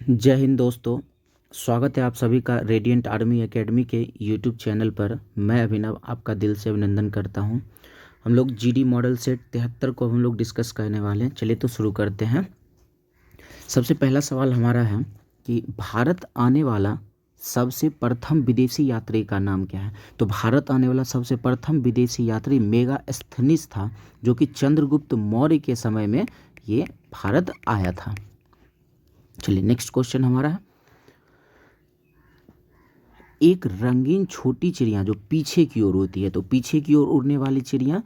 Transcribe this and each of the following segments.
जय हिंद दोस्तों। स्वागत है आप सभी का रेडिएंट आर्मी एकेडमी के यूट्यूब चैनल पर। मैं अभिनव आपका दिल से अभिनंदन करता हूं। हम लोग जीडी मॉडल सेट 73 को हम लोग डिस्कस करने वाले हैं। चलिए तो शुरू करते हैं। सबसे पहला सवाल हमारा है कि भारत आने वाला सबसे प्रथम विदेशी यात्री का नाम क्या है। तो भारत आने वाला सबसे प्रथम विदेशी यात्री मेगास्थनीज था, जो कि चंद्रगुप्त मौर्य के समय में ये भारत आया था। चलिए नेक्स्ट क्वेश्चन हमारा है, एक रंगीन छोटी चिड़िया जो पीछे की ओर होती है, तो पीछे की ओर उड़ने वाली चिड़िया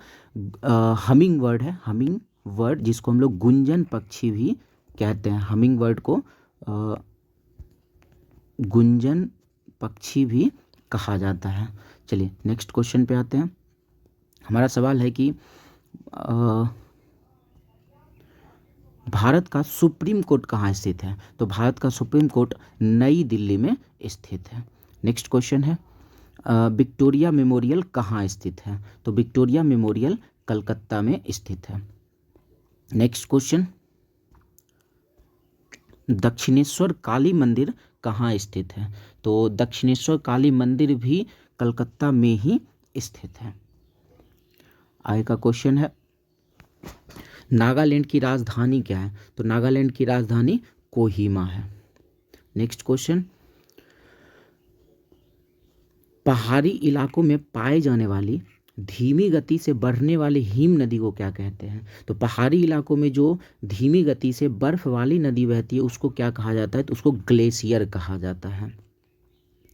हमिंग बर्ड है। हमिंग बर्ड जिसको हम लोग गुंजन पक्षी भी कहते हैं। हमिंग बर्ड को गुंजन पक्षी भी कहा जाता है। चलिए नेक्स्ट क्वेश्चन पे आते हैं। हमारा सवाल है कि भारत का सुप्रीम कोर्ट कहाँ स्थित है। तो भारत का सुप्रीम कोर्ट नई दिल्ली में स्थित है। नेक्स्ट क्वेश्चन है, विक्टोरिया मेमोरियल कहाँ स्थित है। तो विक्टोरिया मेमोरियल कलकत्ता में स्थित है। नेक्स्ट क्वेश्चन, दक्षिणेश्वर काली मंदिर कहाँ स्थित है। तो दक्षिणेश्वर काली मंदिर भी कलकत्ता में ही स्थित है। आगे का क्वेश्चन है, नागालैंड की राजधानी क्या है। तो नागालैंड की राजधानी कोहिमा है। नेक्स्ट क्वेश्चन, पहाड़ी इलाकों में पाए जाने वाली धीमी गति से बढ़ने वाली हिम नदी को क्या कहते हैं। तो पहाड़ी इलाकों में जो धीमी गति से बर्फ वाली नदी बहती है उसको क्या कहा जाता है। तो उसको ग्लेशियर कहा जाता है।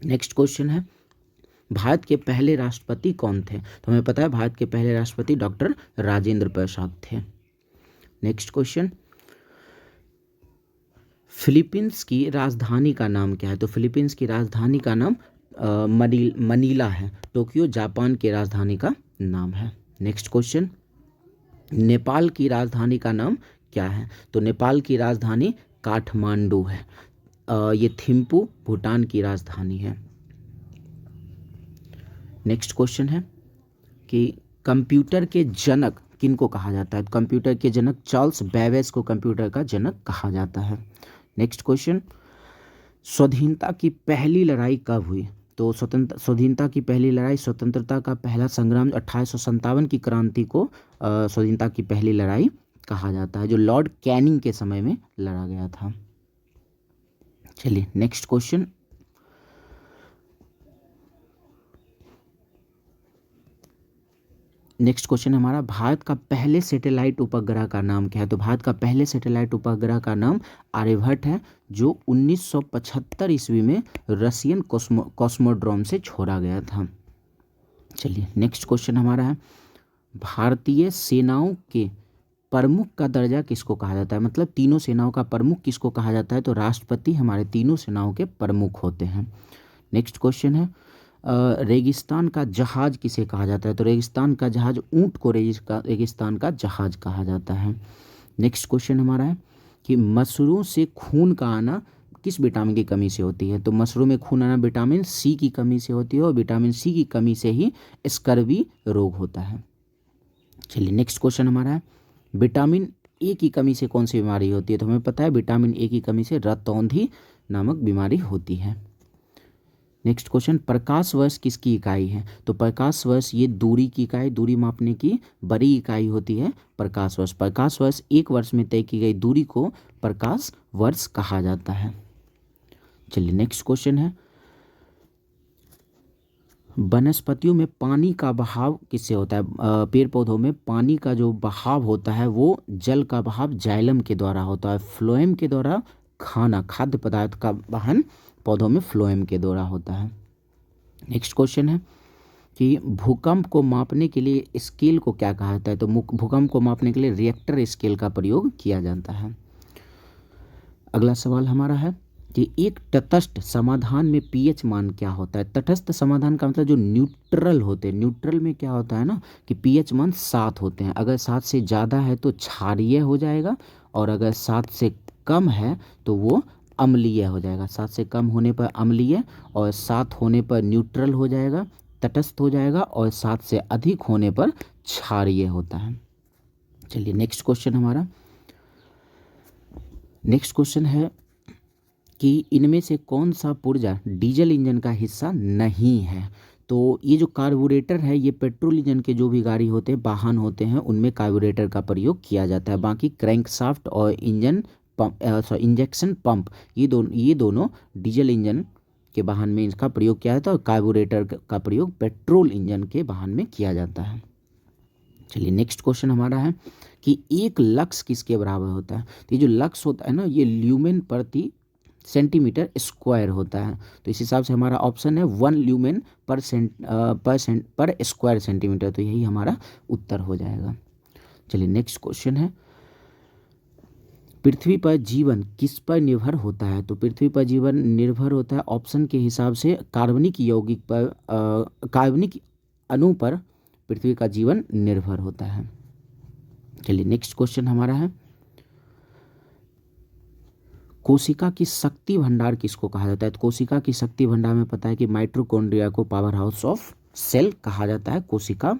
नेक्स्ट क्वेश्चन है, भारत के पहले राष्ट्रपति कौन थे। तो हमें पता है भारत के पहले राष्ट्रपति डॉक्टर राजेंद्र प्रसाद थे। नेक्स्ट क्वेश्चन, फिलीपींस की राजधानी का नाम क्या है। तो फिलीपींस की राजधानी का नाम मनीला है। टोक्यो जापान की राजधानी का नाम है। नेक्स्ट क्वेश्चन, नेपाल की राजधानी का नाम क्या है। तो नेपाल की राजधानी काठमांडू है। ये थिम्पू भूटान की राजधानी है। नेक्स्ट क्वेश्चन है कि कंप्यूटर के जनक किनको कहा जाता है। कंप्यूटर के जनक चार्ल्स बेबेज को कंप्यूटर का जनक कहा जाता है। नेक्स्ट क्वेश्चन, स्वाधीनता की पहली लड़ाई कब हुई। तो स्वाधीनता की पहली लड़ाई, स्वतंत्रता का पहला संग्राम 1857 की क्रांति को स्वाधीनता की पहली लड़ाई कहा जाता है, जो लॉर्ड कैनिंग के समय में लड़ा गया था। चलिए नेक्स्ट क्वेश्चन, नेक्स्ट क्वेश्चन हमारा, भारत का पहले सैटेलाइट उपग्रह का नाम क्या है। तो भारत का पहले सैटेलाइट उपग्रह का नाम आर्यभट्ट है, जो 1975 ईस्वी में रशियन कॉस्मोड्रोम से छोड़ा गया था। चलिए नेक्स्ट क्वेश्चन हमारा है, भारतीय सेनाओं के प्रमुख का दर्जा किसको कहा जाता है। मतलब तीनों सेनाओं का प्रमुख किसको कहा जाता है। तो राष्ट्रपति हमारे तीनों सेनाओं के प्रमुख होते हैं। नेक्स्ट क्वेश्चन है, रेगिस्तान का जहाज किसे कहा जाता है। तो रेगिस्तान का जहाज, ऊंट को रेगिस्तान का जहाज कहा जाता है। नेक्स्ट क्वेश्चन हमारा है कि मशरूम से खून का आना किस विटामिन की कमी से होती है। तो मशरूम में खून आना विटामिन सी की कमी से होती है, और विटामिन सी की कमी से ही स्कर्वी रोग होता है। चलिए नेक्स्ट क्वेश्चन हमारा है, विटामिन ए की कमी से कौन सी बीमारी होती है। तो हमें पता है विटामिन ए की कमी से रतौंधी नामक बीमारी होती है। नेक्स्ट क्वेश्चन, प्रकाश वर्ष किसकी इकाई है। तो प्रकाश वर्ष ये दूरी की इकाई, दूरी मापने की बड़ी इकाई होती है प्रकाश वर्ष। प्रकाश वर्ष एक वर्ष में तय की गई दूरी को प्रकाश वर्ष कहा जाता है। चलिए नेक्स्ट क्वेश्चन है, वनस्पतियों में पानी का बहाव किससे होता है। पेड़ पौधों में पानी का जो बहाव होता है वो जल का बहाव जाइलम के द्वारा होता है। फ्लोएम के द्वारा खाद्य पदार्थ का वहन पौधों में फ्लोएम के द्वारा होता है। नेक्स्ट क्वेश्चन है कि भूकंप को मापने के लिए स्केल को क्या कहा जाता है। तो भूकंप को मापने के लिए रिएक्टर स्केल का प्रयोग किया जाता है। अगला सवाल हमारा है कि एक तटस्थ समाधान में पीएच मान क्या होता है। तटस्थ समाधान का मतलब जो न्यूट्रल होते हैं। न्यूट्रल में क्या होता है ना कि पीएच मान 7 होते हैं। अगर 7 से ज़्यादा है तो क्षारीय हो जाएगा, और अगर 7 से कम है तो वो अम्लीय हो जाएगा। 7 से कम होने पर अम्लीय, और 7 होने पर न्यूट्रल हो जाएगा, तटस्थ हो जाएगा, और 7 से अधिक होने पर क्षारीय होता है। चलिए नेक्स्ट क्वेश्चन हमारा, नेक्स्ट क्वेश्चन है कि इनमें से कौन सा पुर्जा डीजल इंजन का हिस्सा नहीं है। तो ये जो कार्बोरेटर है ये पेट्रोल इंजन के जो भी गाड़ी होते हैं, वाहन होते हैं, उनमें कार्बोरेटर का प्रयोग किया जाता है। बाकी क्रैंकशाफ्ट और इंजन पंप इंजेक्शन पंप ये दोनों डीजल इंजन के वाहन में इसका प्रयोग किया जाता है और कार्बोरेटर का प्रयोग पेट्रोल इंजन के वाहन में किया जाता है। चलिए नेक्स्ट क्वेश्चन हमारा है कि एक लक्स किसके बराबर होता है। तो ये जो लक्स होता है ना, ये ल्यूमेन प्रति सेंटीमीटर स्क्वायर होता है। तो इस हिसाब से हमारा ऑप्शन है 1 ल्यूमेन पर स्क्वायर सेंटीमीटर। तो यही हमारा उत्तर हो जाएगा। चलिए नेक्स्ट क्वेश्चन है, पृथ्वी पर जीवन किस पर निर्भर होता है। तो पृथ्वी पर जीवन निर्भर होता है ऑप्शन के हिसाब से कार्बनिक यौगिक पर, कार्बनिक अणु पर पृथ्वी का जीवन निर्भर होता है। चलिए नेक्स्ट क्वेश्चन हमारा है, कोशिका की शक्ति भंडार किसको कहा जाता है। तो कोशिका की शक्ति भंडार में पता है कि माइटोकॉन्ड्रिया को पावर हाउस ऑफ सेल कहा जाता है। कोशिका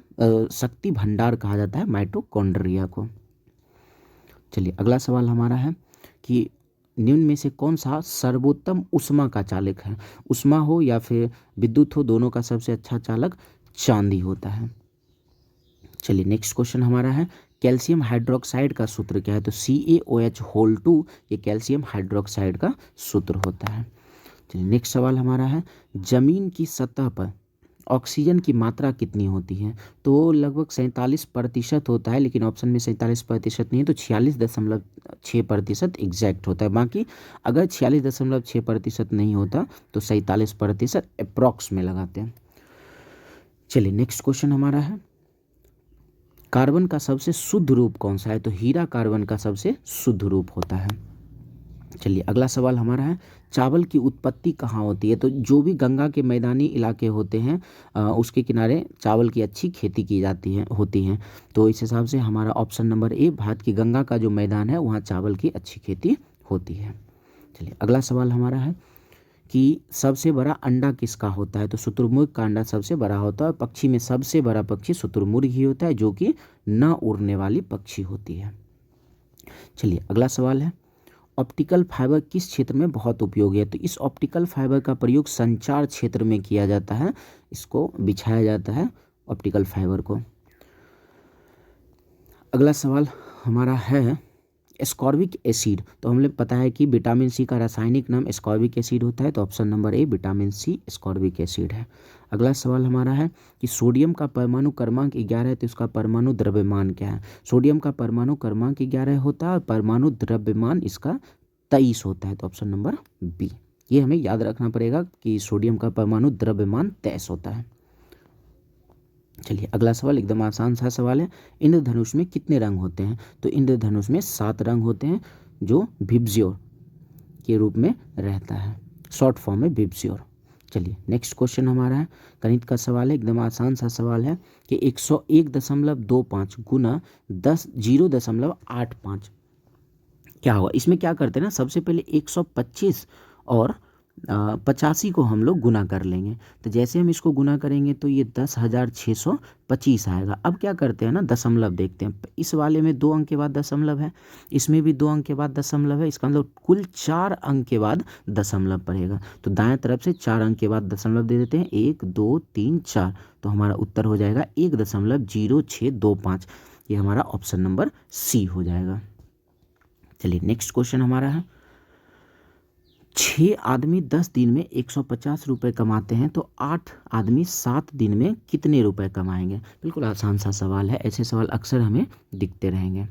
शक्ति भंडार कहा जाता है माइटोकॉन्ड्रिया को। चलिए अगला सवाल हमारा है कि निम्न में से कौन सा सर्वोत्तम ऊष्मा का चालक है। ऊष्मा हो या फिर विद्युत हो, दोनों का सबसे अच्छा चालक चांदी होता है। चलिए नेक्स्ट क्वेश्चन हमारा है, कैल्शियम हाइड्रोक्साइड का सूत्र क्या है। तो CaOH2 ये कैल्शियम हाइड्रोक्साइड का सूत्र होता है। चलिए नेक्स्ट सवाल हमारा है, जमीन की सतह पर ऑक्सीजन की मात्रा कितनी होती है। तो लगभग 47% होता है, लेकिन ऑप्शन में 47% नहीं है, तो 46.6% एग्जैक्ट होता है। बाकी अगर 46.6% नहीं होता तो 47% अप्रॉक्स में लगाते हैं। चलिए नेक्स्ट क्वेश्चन हमारा है, कार्बन का सबसे शुद्ध रूप कौन सा है। तो हीरा कार्बन का सबसे शुद्ध रूप होता है। चलिए अगला सवाल हमारा है, चावल की उत्पत्ति कहाँ होती है। तो जो भी गंगा के मैदानी इलाके होते हैं उसके किनारे चावल की अच्छी खेती की जाती है होती हैं। तो इस हिसाब से हमारा ऑप्शन नंबर ए, भारत की गंगा का जो मैदान है वहाँ चावल की अच्छी खेती होती है। चलिए अगला सवाल हमारा है कि सबसे बड़ा अंडा किसका होता है। तो शुतुरमुर्ग का अंडा सबसे बड़ा होता है। पक्षी में सबसे बड़ा पक्षी शुतुरमुर्ग ही होता है, जो कि न उड़ने वाली पक्षी होती है। चलिए अगला सवाल है, ऑप्टिकल फाइबर किस क्षेत्र में बहुत उपयोगी है। तो इस ऑप्टिकल फाइबर का प्रयोग संचार क्षेत्र में किया जाता है, इसको बिछाया जाता है ऑप्टिकल फाइबर को। अगला सवाल हमारा है, एस्कॉर्बिक एसिड। तो हमें पता है कि विटामिन सी का रासायनिक नाम एस्कॉर्बिक एसिड होता है। तो option number A vitamin C ascorbic acid है। अगला सवाल हमारा है कि सोडियम का परमाणु क्रमांक 11 है, तो इसका परमाणु द्रव्यमान क्या है। सोडियम का परमाणु क्रमांक 11 होता है और परमाणु द्रव्यमान इसका 23 होता है। तो ऑप्शन नंबर बी, ये हमें याद रखना पड़ेगा कि सोडियम का परमाणु द्रव्यमान 23 होता है। चलिए अगला सवाल एकदम आसान सा सवाल है, इंद्रधनुष में कितने रंग होते हैं। तो इंद्रधनुष में 7 रंग होते हैं, जो विब्जियोर के रूप में रहता है, शॉर्ट फॉर्म में विब्जियोर। चलिए नेक्स्ट क्वेश्चन हमारा है, गणित का सवाल है, एकदम आसान सा सवाल है कि 101.25 गुना 0.85 क्या होगा। इसमें क्या करते हैं ना, सबसे पहले 125 और 85 को हम लोग गुना कर लेंगे। तो जैसे हम इसको गुना करेंगे तो ये 10,625 आएगा। अब क्या करते हैं ना, दशमलव देखते हैं। इस वाले में 2 अंक के बाद दशमलव है, इसमें भी 2 अंक के बाद दशमलव है, इसका मतलब कुल 4 अंक के बाद दशमलव पड़ेगा। तो दाएं तरफ से 4 अंक के बाद दशमलव दे देते हैं, 1 2 3 4। तो हमारा उत्तर हो जाएगा 1.0625। ये हमारा ऑप्शन नंबर सी हो जाएगा। चलिए नेक्स्ट क्वेश्चन हमारा है, 6 आदमी 10 दिन में 150 रुपये कमाते हैं, तो 8 आदमी 7 दिन में कितने रुपए कमाएंगे। बिल्कुल आसान सा सवाल है, ऐसे सवाल अक्सर हमें दिखते रहेंगे।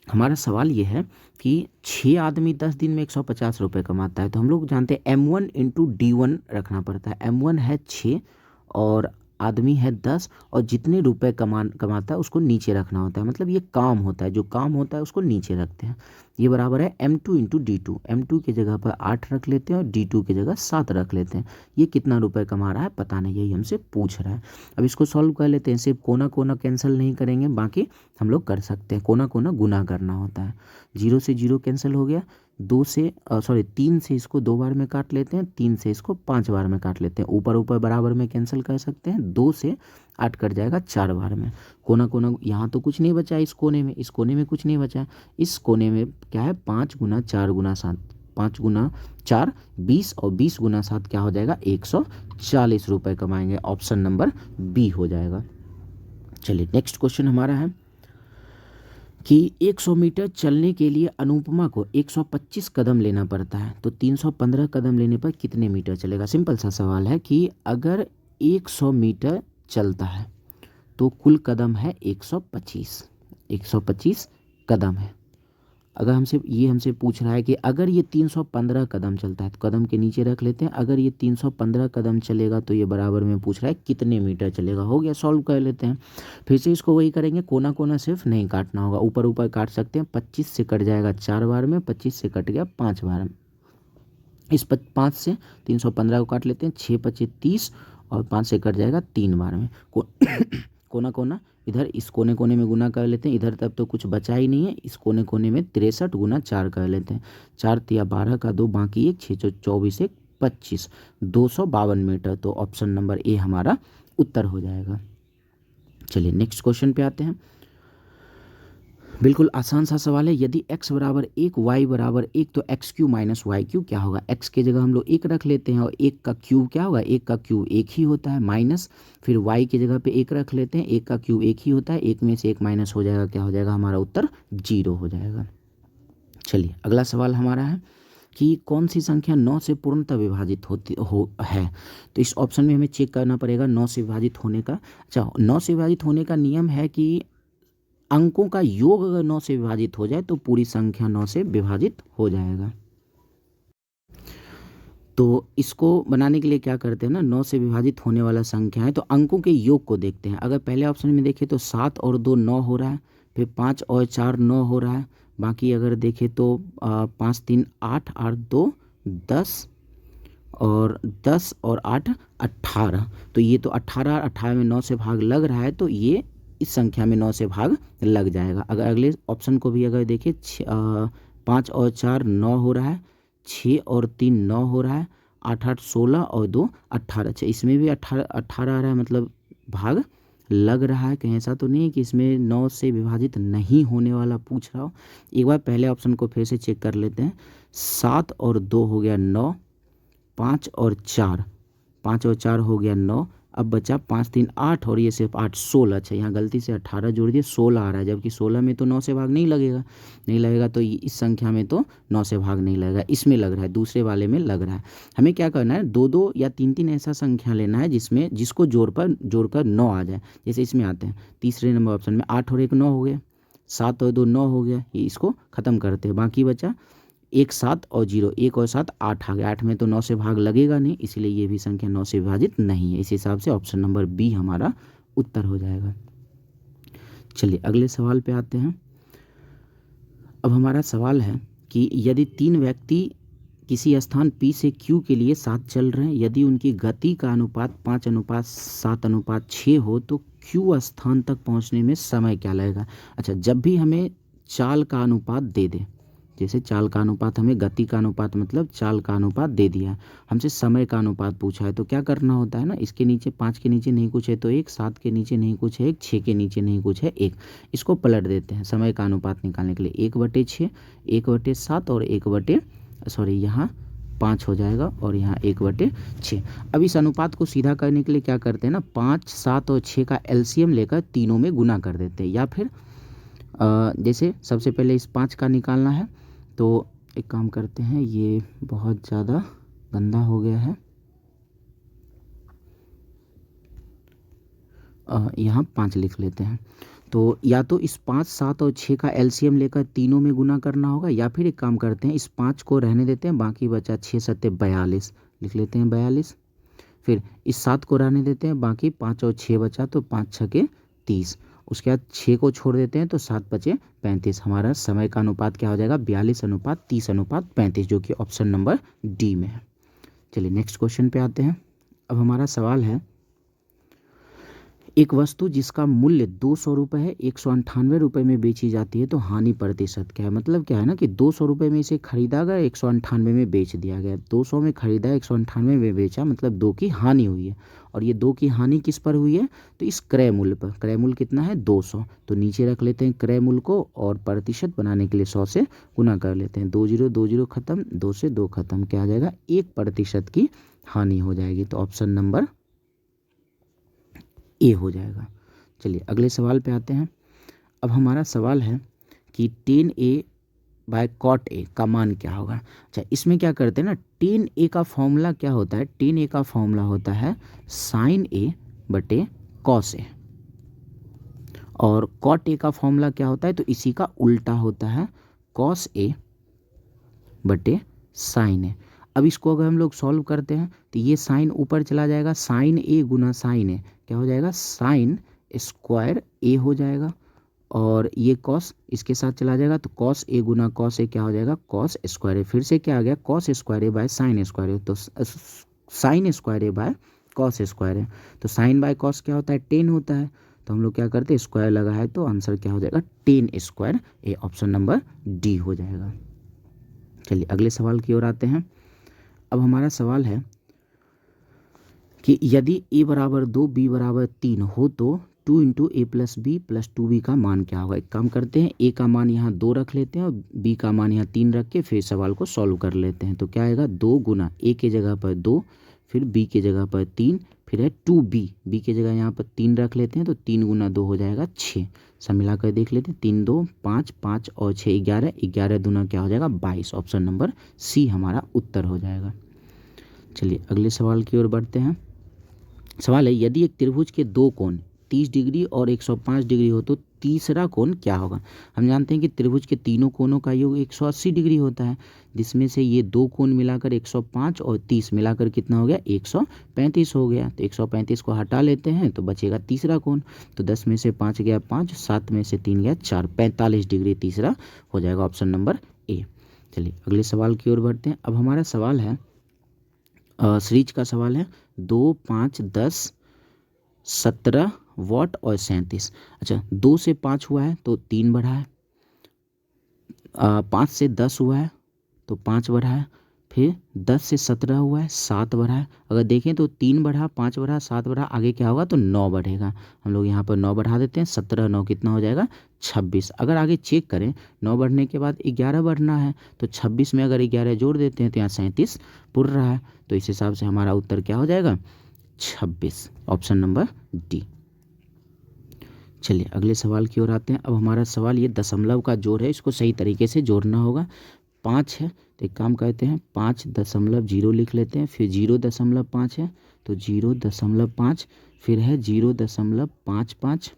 हमारा सवाल ये है कि 6 आदमी 10 दिन में 150 रुपये कमाता है, तो हम लोग जानते हैं M1 इंटू D1 रखना पड़ता है। M1 है 6 और आदमी है 10, और जितने रुपए कमाता है उसको नीचे रखना होता है। मतलब ये काम होता है, जो काम होता है उसको नीचे रखते हैं। ये बराबर है M2 इंटू D2। M2 की जगह पर 8 रख लेते हैं और D2 की जगह 7 रख लेते हैं। ये कितना रुपए कमा रहा है पता नहीं, यही हमसे पूछ रहा है। अब इसको सॉल्व कर लेते हैं। सिर्फ कोना कोना कैंसिल नहीं करेंगे, बाकी हम लोग कर सकते हैं। कोना कोना गुना करना होता है। 0 से 0 कैंसिल हो गया, 3 से इसको 2 बार में काट लेते हैं, 3 से इसको 5 बार में काट लेते हैं। ऊपर ऊपर बराबर में कैंसिल कर सकते हैं, 2 से 8 कट जाएगा 4 बार में। कोना कोना यहाँ तो कुछ नहीं बचा, इस कोने में कुछ नहीं बचा। इस कोने में क्या है, 5 गुना 4 गुना 7, 5 गुना 4 20 और 20 गुना 7 क्या हो जाएगा 140 रुपये कमाएंगे। ऑप्शन नंबर बी हो जाएगा। चलिए नेक्स्ट क्वेश्चन हमारा है कि 100 मीटर चलने के लिए अनुपमा को 125 कदम लेना पड़ता है, तो 315 कदम लेने पर कितने मीटर चलेगा। सिंपल सा सवाल है कि अगर 100 मीटर चलता है तो कुल कदम है 125 कदम है। अगर हमसे पूछ रहा है कि अगर ये 315 कदम चलता है, तो कदम के नीचे रख लेते हैं, अगर ये 315 कदम चलेगा तो ये बराबर में पूछ रहा है कितने मीटर चलेगा। हो गया, सॉल्व कर लेते हैं। फिर से इसको वही करेंगे, कोना कोना सिर्फ नहीं काटना होगा, ऊपर ऊपर काट सकते हैं। 25 से कट जाएगा 4 बार में, 25 से कट गया 5 बार में। इस 5 से 315 को काट लेते हैं, 6 25 30 और 5 से कट जाएगा 3 बार में। कोना कोना इधर इस कोने कोने में गुना कर लेते हैं, इधर तब तो कुछ बचा ही नहीं है, इस कोने कोने में 63 गुना 4 कर लेते हैं। 4 तिया 12 का 2 बाकी 1 6 24 1 25 252 मीटर। तो ऑप्शन नंबर ए हमारा उत्तर हो जाएगा। चलिए नेक्स्ट क्वेश्चन पे आते हैं। बिल्कुल आसान सा सवाल है, यदि x बराबर 1 y बराबर 1 तो x q minus y q क्या होगा। x के जगह हम लोग 1 रख लेते हैं और 1 का क्यूब क्या होगा, 1 का क्यूब 1 ही होता है, माइनस फिर y की जगह पे 1 रख लेते हैं, 1 का क्यूब 1 ही होता है, 1 में से 1 माइनस हो जाएगा, क्या हो जाएगा हमारा उत्तर 0 हो जाएगा। चलिए अगला सवाल हमारा है कि कौन सी संख्या 9 से पूर्णतः विभाजित है। तो इस ऑप्शन में हमें चेक करना पड़ेगा 9 से विभाजित होने का। अच्छा, 9 से विभाजित होने का नियम है कि अंकों का योग अगर 9 से विभाजित हो जाए तो पूरी संख्या 9 से विभाजित हो जाएगा। तो इसको बनाने के लिए क्या करते हैं ना, 9 से विभाजित होने वाला संख्या है तो अंकों के योग को देखते हैं। अगर पहले ऑप्शन में देखें तो 7 और 2 9 हो रहा है, फिर 5 और 4 9 हो रहा है, बाकी अगर देखें तो 5 3 8 8 2 10 और 10 और 8 18। तो ये तो 18 में 9 से भाग लग रहा है, तो ये इस संख्या में 9 से भाग लग जाएगा। अगर अगले ऑप्शन को भी अगर देखें 5 और 4 9 हो रहा है, 6 और 3 9 हो रहा है, 8 8 16 और 2 18। अच्छा, इसमें भी 18 आ रहा है, मतलब भाग लग रहा है। कहीं ऐसा तो नहीं है कि इसमें 9 से विभाजित नहीं होने वाला पूछ रहा हो। एक बार पहले ऑप्शन को फिर से चेक कर लेते हैं। 7 और 2 हो गया 9, 5 और 4 हो गया 9, अब बचा 5 3 8 और ये सिर्फ 8 16। अच्छा, यहाँ गलती से 18 जोड़ दिए, 16 आ रहा है, जबकि 16 में तो 9 से भाग नहीं लगेगा, तो इस संख्या में तो 9 से भाग नहीं लगेगा, इसमें लग रहा है, दूसरे वाले में लग रहा है। हमें क्या करना है, 2 2 या 3 3 ऐसा संख्या लेना है जिसको जोड़कर 9 आ जाए। जैसे इसमें आते हैं तीसरे नंबर ऑप्शन में 8 और 1 9 हो गया, 7 और 2 9 हो गया, ये इसको ख़त्म करते हैं। बाकी बचा 1 7 और 0, 1 और 7 8 आ गया, 8 में तो 9 से भाग लगेगा नहीं, इसलिए ये भी संख्या 9 से विभाजित नहीं है। इस हिसाब से ऑप्शन नंबर बी हमारा उत्तर हो जाएगा। चलिए अगले सवाल पे आते हैं। अब हमारा सवाल है कि यदि 3 व्यक्ति किसी स्थान P से Q के लिए साथ चल रहे हैं, यदि उनकी गति का अनुपात 5:7:6 हो तो Q स्थान तक पहुंचने में समय क्या लगेगा। अच्छा, जब भी हमें चाल का अनुपात दे दे, जैसे चाल का अनुपात हमें गति का अनुपात मतलब चाल का अनुपात दे दिया है, हमसे समय का अनुपात पूछा है, तो क्या करना होता है ना, इसके नीचे 5 के नीचे नहीं कुछ है तो 1, 7 के नीचे नहीं कुछ है 1, 6 के नीचे नहीं कुछ है 1, इसको पलट देते हैं समय का अनुपात निकालने के लिए। 1/6, 1/7 और यहाँ 5 हो जाएगा और यहाँ 1/6। अब इस अनुपात को सीधा करने के लिए क्या करते हैं ना, 5 7 और 6 का एलसीएम लेकर तीनों में गुना कर देते हैं, या फिर जैसे सबसे पहले इस 5 का निकालना है तो एक काम करते हैं, ये बहुत ज़्यादा गंदा हो गया है, यहाँ 5 लिख लेते हैं। तो या तो इस 5 7 और 6 का एलसीएम लेकर तीनों में गुना करना होगा, या फिर एक काम करते हैं इस 5 को रहने देते हैं, बाकी बचा 6 7 42 लिख लेते हैं 42। फिर इस 7 को रहने देते हैं, बाकी 5 और 6 बचा तो 5 6 30। उसके बाद 6 को छोड़ देते हैं तो 7 बचे 35। हमारा समय का अनुपात क्या हो जाएगा 42:30:35, जो कि ऑप्शन नंबर डी में है। चलिए नेक्स्ट क्वेश्चन पे आते हैं। अब हमारा सवाल है एक वस्तु जिसका मूल्य 200 रुपये है 198 रुपये में बेची जाती है तो हानि प्रतिशत क्या है। मतलब क्या है ना कि 200 रुपये में इसे खरीदा गया 198 में बेच दिया गया। 200 में खरीदा 198 में बेचा, मतलब 2 की हानि हुई है। और ये 2 की हानि किस पर हुई है, तो इस क्रय मूल्य पर। क्रय मूल्य कितना है 200, तो नीचे रख लेते हैं क्रय मूल्य को और प्रतिशत बनाने के लिए 100 से गुना कर लेते हैं। 20 खत्म, 2 से 2 खत्म, क्या आ जाएगा 1% की हानि हो जाएगी। तो ऑप्शन नंबर ए हो जाएगा। चलिए अगले सवाल पे आते हैं। अब हमारा सवाल है कि 10a/cot a का मान क्या होगा। अच्छा, इसमें क्या करते हैं ना, 10a का फॉर्मूला क्या होता है, 10a का फॉर्मूला होता है sin a बटे cos a, और cot a का फॉर्मूला क्या होता है, तो इसी का उल्टा होता है cos a बटे sin a। अब इसको अगर हम लोग सॉल्व करते हैं तो ये साइन ऊपर चला जाएगा, साइन ए गुना साइन ए क्या हो जाएगा, साइन स्क्वायर ए हो जाएगा। और ये कॉस इसके साथ चला जाएगा तो cos A Guna cos A क्या हो जाएगा, कॉस स्क्वायर ए। फिर से क्या आ गया, cos square A by sine square A, तो sine square A by cos square A. तो साइन बाय कॉस क्या होता है, 10 होता है। तो हम लोग क्या करते हैं, स्क्वायर लगा है तो आंसर क्या हो जाएगा 10 स्क्वायर ए। ऑप्शन नंबर डी हो जाएगा। चलिए अगले सवाल की ओर आते हैं। अब हमारा सवाल है कि यदि a बराबर 2 b बराबर 3 हो तो 2 इंटू ए प्लस बी प्लस 2b का मान क्या होगा। एक काम करते हैं, a का मान यहाँ 2 रख लेते हैं और b का मान यहाँ 3 रख के फिर सवाल को सॉल्व कर लेते हैं। तो क्या आएगा, 2 गुना a के जगह पर 2, फिर b के जगह पर 3, फिर है 2b, b के जगह यहाँ पर 3 रख लेते हैं तो 3 गुना 2 हो जाएगा 6। सब मिलाकर देख लेते हैं, 3 2 5, 5 और 6 11, 11 दूना क्या हो जाएगा 22। ऑप्शन नंबर सी हमारा उत्तर हो जाएगा। चलिए अगले सवाल की ओर बढ़ते हैं। सवाल है, यदि एक त्रिभुज के दो कोण 30 डिग्री और 105 डिग्री हो तो तीसरा कोण क्या होगा। हम जानते हैं कि त्रिभुज के तीनों कोणों का योग 180 डिग्री होता है, जिसमें से ये दो कोण मिलाकर 105 और 30 मिलाकर कितना हो गया 135 हो गया। तो 135 को हटा लेते हैं तो बचेगा तीसरा कोण। तो 10 में से 5 गया 5, 7 में से 3 गया 4, 45 डिग्री तीसरा हो जाएगा। ऑप्शन नंबर ए। चलिए अगले सवाल की ओर बढ़ते हैं। अब हमारा सवाल है सीरीज का सवाल है 2 5 10 17 वाट और 37। अच्छा, 2 से 5 हुआ है तो 3 बढ़ा है, 5 से 10 हुआ है तो 5 बढ़ा है, फिर 10 से 17 हुआ है 7 बढ़ा है। अगर देखें तो 3 बढ़ा, 5 बढ़ा, 7 बढ़ा, आगे क्या होगा तो 9 बढ़ेगा। हम लोग यहाँ पर 9 बढ़ा देते हैं, 17 9 कितना हो जाएगा 26। अगर आगे चेक करें 9 बढ़ने के बाद 11 बढ़ना है तो 26 में अगर 11 जोड़ देते हैं तो यहाँ 37 पुर रहा है। तो इस हिसाब से हमारा उत्तर क्या हो जाएगा 26। Option number D. चलिए अगले सवाल की ओर आते हैं। अब हमारा सवाल ये दशमलव का जोड़ है, इसको सही तरीके से जोड़ना होगा। 5 है तो एक काम करते हैं 5.0 लिख लेते हैं, फिर 0.5 है तो 0.5, फिर है 0.55,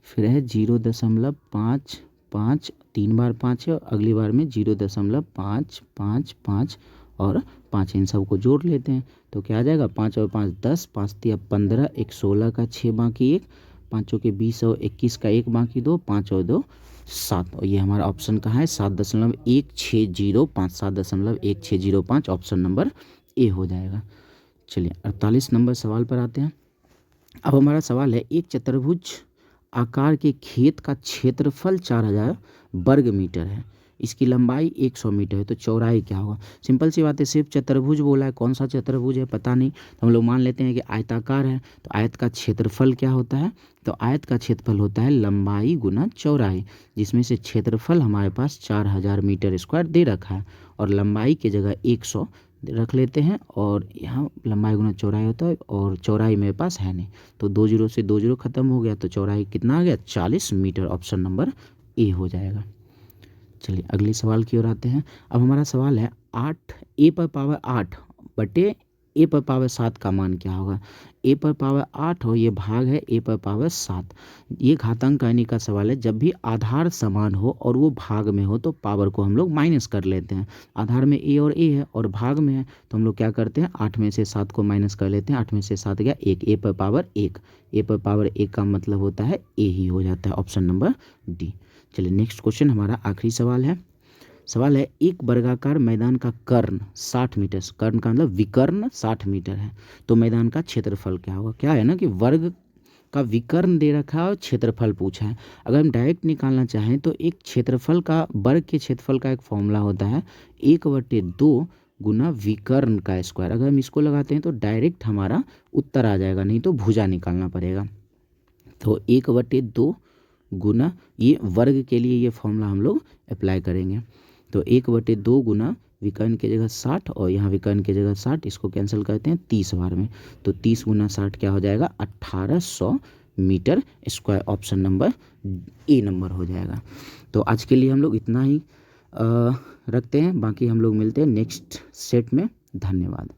फिर है 0.55, 3 बार 5 है और अगली बार में 0.555 और 5, इन सब को जोड़ लेते हैं तो क्या आ जाएगा 5 और 5 10, 5 3 15, एक 16 का 6 बाकी 1, 5 के 20 और 21 का 1 बाकी 2, 5 और 2 7। और ये हमारा ऑप्शन कहाँ है 7.1605, 7.1605। ऑप्शन नंबर ए हो जाएगा। चलिए 48 नंबर सवाल पर आते हैं। अब हमारा सवाल है, एक चतुर्भुज आकार के खेत का क्षेत्रफल 4000 वर्ग मीटर है, इसकी लंबाई 100 मीटर है, तो चौड़ाई क्या होगा। सिंपल सी बात है, सिर्फ चतुर्भुज बोला है, कौन सा चतुर्भुज है पता नहीं, तो हम लोग मान लेते हैं कि आयताकार है। तो आयत का क्षेत्रफल क्या होता है, तो आयत का क्षेत्रफल होता है लंबाई गुना चौड़ाई, जिसमें से क्षेत्रफल हमारे पास 4000 मीटर स्क्वायर दे रखा है और लंबाई की जगह 100 रख लेते हैं और यहाँ लंबाई गुना चौड़ाई होता है और चौड़ाई मेरे पास है नहीं, तो 2 0 से 2 0 खत्म हो गया, तो चौड़ाई कितना आ गया 40 मीटर। ऑप्शन नंबर ए हो जाएगा। चलिए अगले सवाल की ओर आते हैं। अब हमारा सवाल है 8 ए पर पावर 8 बटे ए पर पावर 7 का मान क्या होगा। ए पर पावर 8 हो, ये भाग है ए पर पावर 7। ये घातांक कहने का सवाल है, जब भी आधार समान हो और वो भाग में हो तो पावर को हम लोग माइनस कर लेते हैं। आधार में ए और ए है और भाग में है तो हम लोग क्या करते हैं 8 में से 7 को माइनस कर लेते हैं। 8 में से 7 गया 1, ए पर पावर 1, ए पर पावर 1 का मतलब होता है ए ही हो जाता है। Option number D. चलिए नेक्स्ट क्वेश्चन, हमारा आखिरी सवाल है। सवाल है, एक वर्गाकार मैदान का कर्ण 60 मीटर, कर्ण का मतलब विकर्ण 60 मीटर है, तो मैदान का क्षेत्रफल क्या होगा। क्या है ना कि वर्ग का विकर्ण दे रखा है और क्षेत्रफल पूछा है। अगर हम डायरेक्ट निकालना चाहें तो एक क्षेत्रफल का, वर्ग के क्षेत्रफल का एक फॉर्मूला होता है 1/2 गुना विकर्ण का स्क्वायर। अगर हम इसको लगाते हैं तो डायरेक्ट हमारा उत्तर आ जाएगा, नहीं तो भुजा निकालना पड़ेगा। तो 1/2 गुना, ये वर्ग के लिए ये फॉर्मूला हम लोग अप्लाई करेंगे। तो 1/2 गुना विकर्ण की जगह 60 और यहाँ विकर्ण की जगह 60, इसको कैंसिल करते हैं 30 बार में। तो 30 गुना 60 क्या हो जाएगा, 1800 metre square. Option number A number हो जाएगा। तो आज के लिए हम लोग इतना ही रखते हैं, बाकी हम लोग मिलते हैं नेक्स्ट सेट में। धन्यवाद।